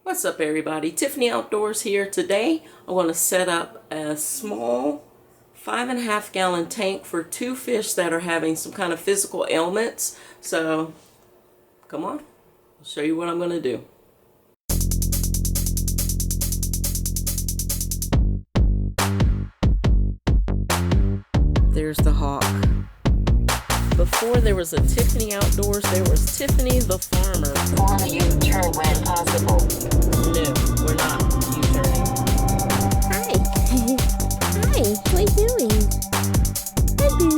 What's up everybody? Tiffany Outdoors here. Today I want to set up a small 5.5 gallon tank for two fish that are having some kind of physical ailments. So come on, I'll show you what I'm going to do. There's the hawk. Before there was a Tiffany Outdoors, there was Tiffany the farmer. On a U-turn when possible. No, we're not U-turning. Hi. Hi, what are you doing? Hi, Boo.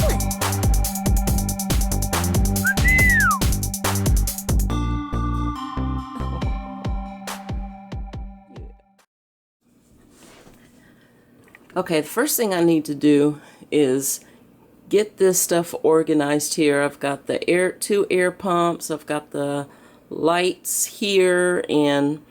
What? Okay, the first thing I need to do is get this stuff organized here. I've got the two air pumps, I've got the lights here, and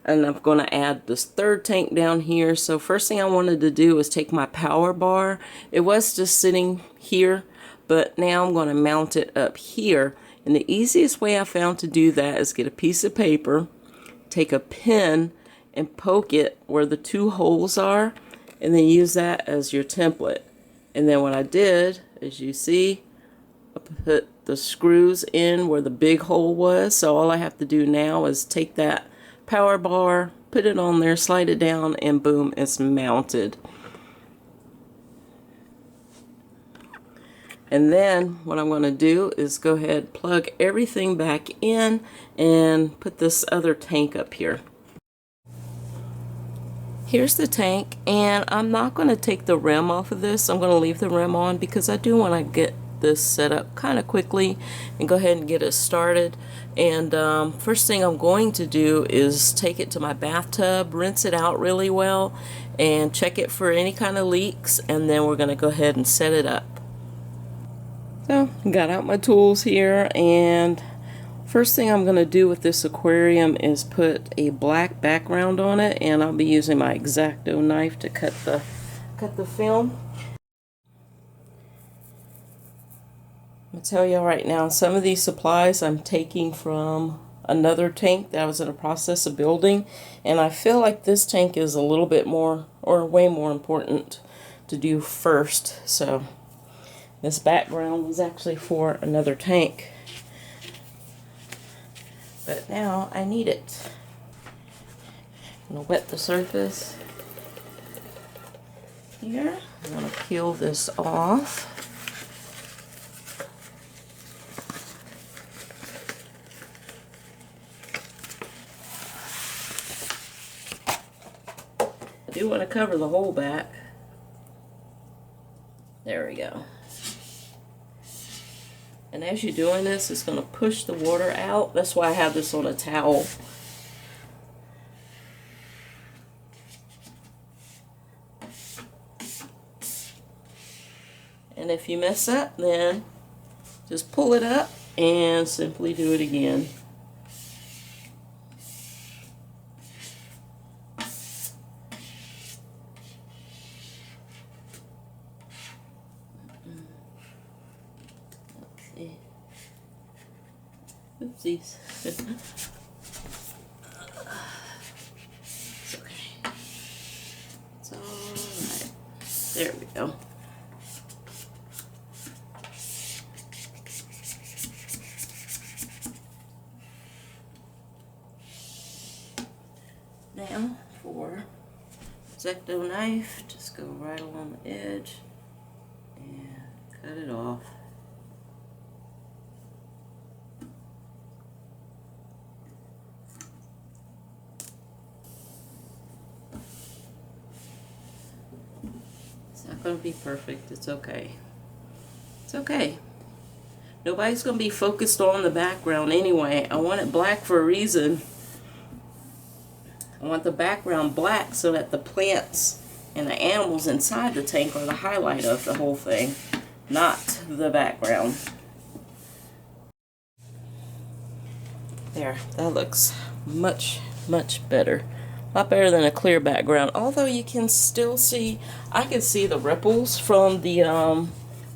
I'm going to add this third tank down here. So first thing I wanted to do is take my power bar. It was just sitting here, but now I'm going to mount it up here. And the easiest way I found to do that is get a piece of paper, take a pin, and poke it where the two holes are, and then use that as your template. And then what I did, as you see, I put the screws in where the big hole was. So all I have to do now is take that power bar, put it on there, slide it down, and boom, it's mounted. And then what I'm going to do is go ahead, plug everything back in, and put this other tank up here. Here's the tank, and I'm not going to take the rim off of this. I'm going to leave the rim on because I do want to get this set up kind of quickly and go ahead and get it started. And first thing I'm going to do is take it to my bathtub, rinse it out really well, and check it for any kind of leaks, and then we're going to go ahead and set it up. So, got out my tools here, and first thing I'm going to do with this aquarium is put a black background on it, and I'll be using my X-Acto knife to cut the film. I'm going to tell y'all right now, some of these supplies I'm taking from another tank that I was in the process of building, and I feel like this tank is a little bit more, or way more important to do first. So this background was actually for another tank, but now I need it. I'm going to wet the surface here. I'm going to peel this off. I do want to cover the whole back. There we go. And as you're doing this, it's going to push the water out. That's why I have this on a towel. And if you mess up, then just pull it up and simply do it again. Oopsies. It's okay. It's alright. There we go. Now for X-Acto knife, just go right along the edge and cut it off. It's not going to be perfect. It's okay. It's okay. Nobody's going to be focused on the background anyway. I want it black for a reason. I want the background black so that the plants and the animals inside the tank are the highlight of the whole thing, not the background. There, that looks much, much better. A lot better than a clear background. Although you can still see, I can see the ripples from the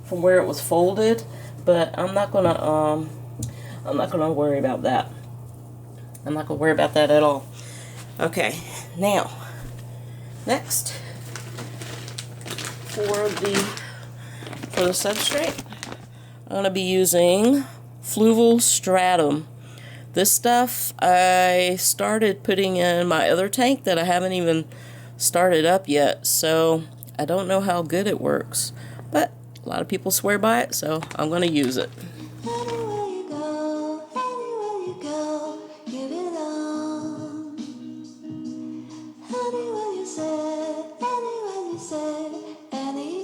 from where it was folded, but I'm not gonna worry about that. I'm not gonna worry about that at all. Okay, now, next, for the substrate, I'm gonna be using fluval stratum. This stuff I started putting in my other tank that I haven't even started up yet, so I don't know how good it works, but a lot of people swear by it, so I'm going to use it. Anywhere you go, give it all. Anywhere you say, anywhere.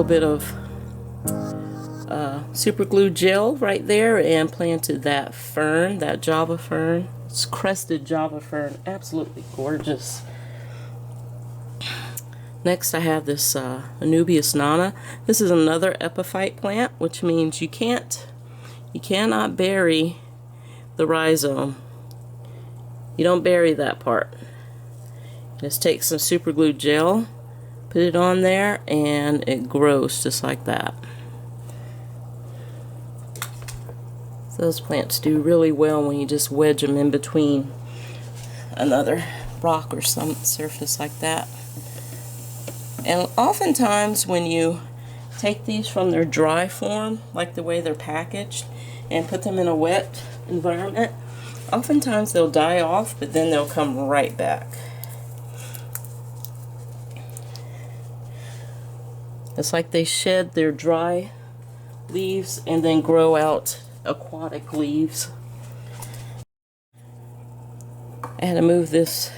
Bit of super glue gel right there and planted that fern, that Java fern. It's crested Java fern, absolutely gorgeous. Next I have this Anubias nana. This is another epiphyte plant, which means you cannot bury the rhizome. You don't bury that part. Just take some super glue gel, put it on there, and it grows just like that. So those plants do really well when you just wedge them in between another rock or some surface like that. And oftentimes when you take these from their dry form, like the way they're packaged, and put them in a wet environment, Oftentimes they'll die off, but then they'll come right back. It's like they shed their dry leaves and then grow out aquatic leaves. I had to move this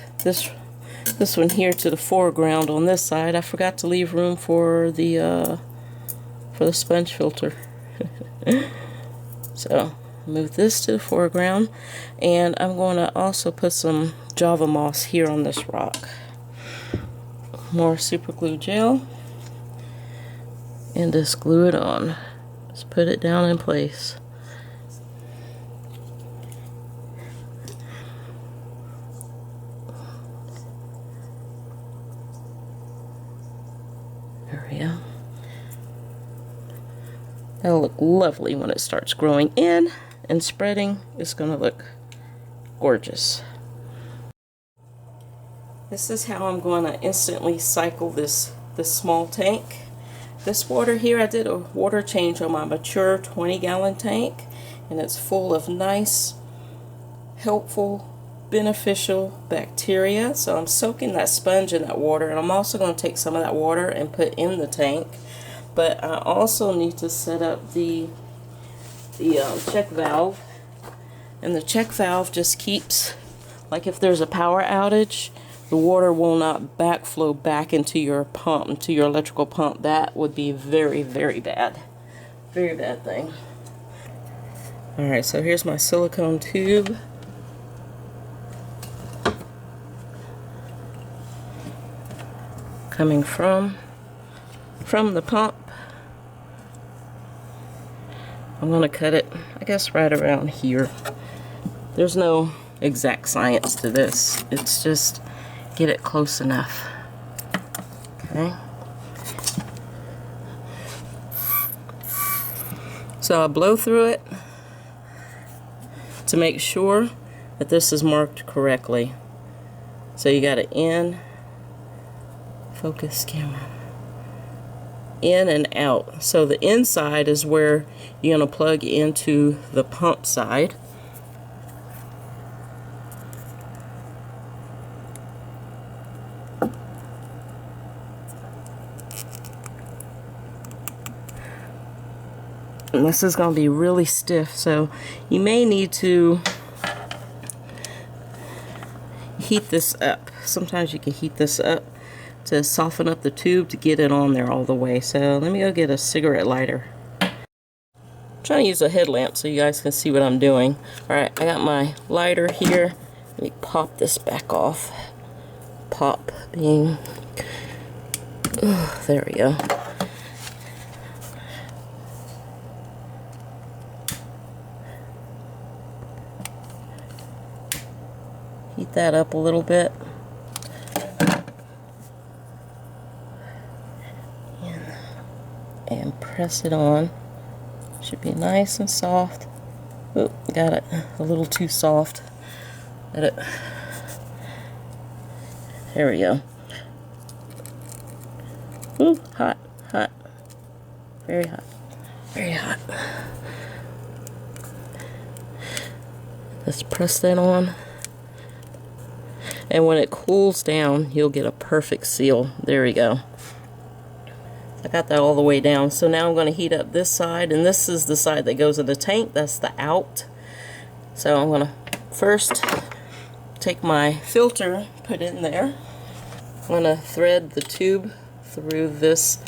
one here to the foreground on this side. I forgot to leave room for the sponge filter. So move this to the foreground, and I'm going to also put some Java moss here on this rock. More super glue gel, and just glue it on. Just put it down in place. There we go. That'll look lovely when it starts growing in and spreading. It's going to look gorgeous. This is how I'm going to instantly cycle this small tank. This water here, I did a water change on my mature 20-gallon tank, and it's full of nice, helpful, beneficial bacteria. So I'm soaking that sponge in that water, and I'm also going to take some of that water and put in the tank. But I also need to set up the check valve, and the check valve just keeps, like if there's a power outage, the water will not backflow back into your pump, into your electrical pump. That would be very, very bad. Very bad thing. Alright, so here's my silicone tube. Coming from the pump. I'm going to cut it, I guess, right around here. There's no exact science to this. It's just get it close enough. Okay. So I'll blow through it to make sure that this is marked correctly. So you got it in, focus camera, in and out. So the inside is where you're going to plug into the pump side. And this is going to be really stiff, so you may need to heat this up. Sometimes you can heat this up to soften up the tube to get it on there all the way. So let me go get a cigarette lighter. I'm trying to use a headlamp so you guys can see what I'm doing. Alright, I got my lighter here. Let me pop this back off. Pop being... there we go. Heat that up a little bit. And press it on. Should be nice and soft. Oop, got it a little too soft. Got it. There we go. Ooh, hot, hot. Very hot. Very hot. Let's press that on. And when it cools down, you'll get a perfect seal. There we go. I got that all the way down. So now I'm going to heat up this side, and this is the side that goes in the tank. That's the out. So I'm going to first take my filter, put it in there. I'm going to thread the tube through this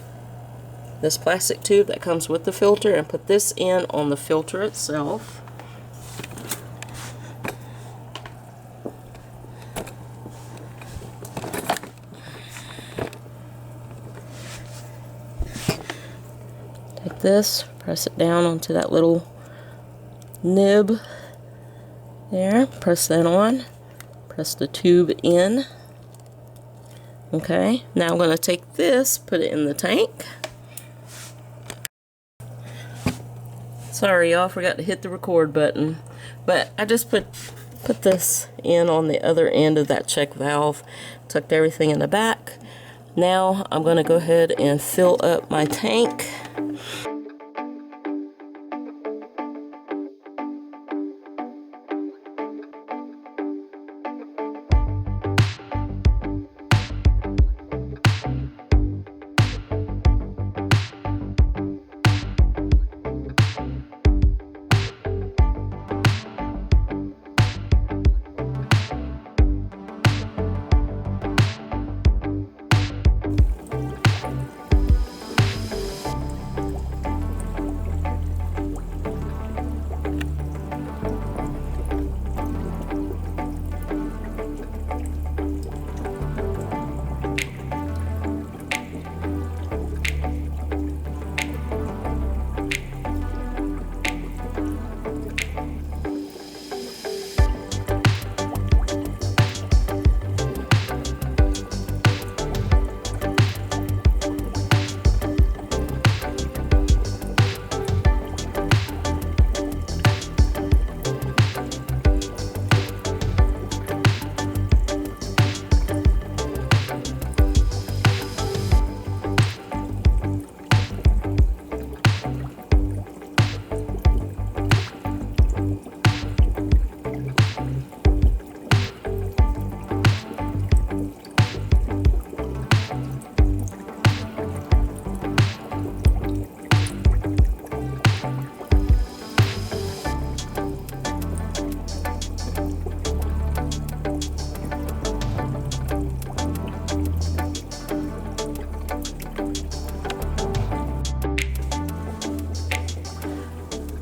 plastic tube that comes with the filter and put this in on the filter itself. Take this, press it down onto that little nib there, press that on, press the tube in. Okay, now I'm going to take this, put it in the tank. Sorry y'all, forgot to hit the record button, but I just put this in on the other end of that check valve, tucked everything in the back. Now I'm going to go ahead and fill up my tank.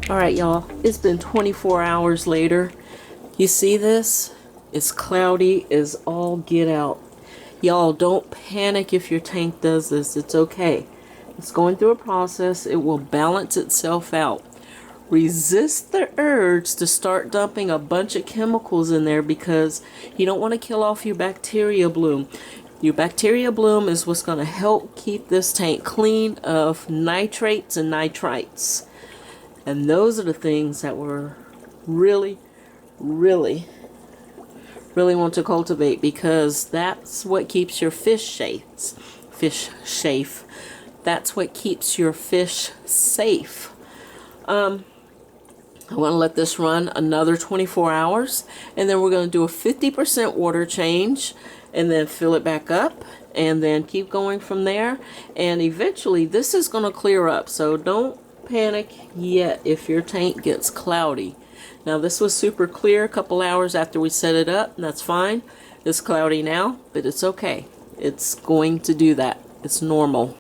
All right, y'all, it's been 24 hours later. You see this? It's cloudy as all get out. Y'all, don't panic if your tank does this. It's okay. It's going through a process. It will balance itself out. Resist the urge to start dumping a bunch of chemicals in there because you don't want to kill off your bacteria bloom. Your bacteria bloom is what's going to help keep this tank clean of nitrates and nitrites. And those are the things that we're really want to cultivate, because that's what keeps your fish safe. That's what keeps your fish safe. I want to let this run another 24 hours, and then we're going to do a 50% water change and then fill it back up and then keep going from there. And eventually this is going to clear up, so don't panic yet if your tank gets cloudy. Now this was super clear a couple hours after we set it up, and that's fine. It's cloudy now, but it's okay. It's going to do that. It's normal.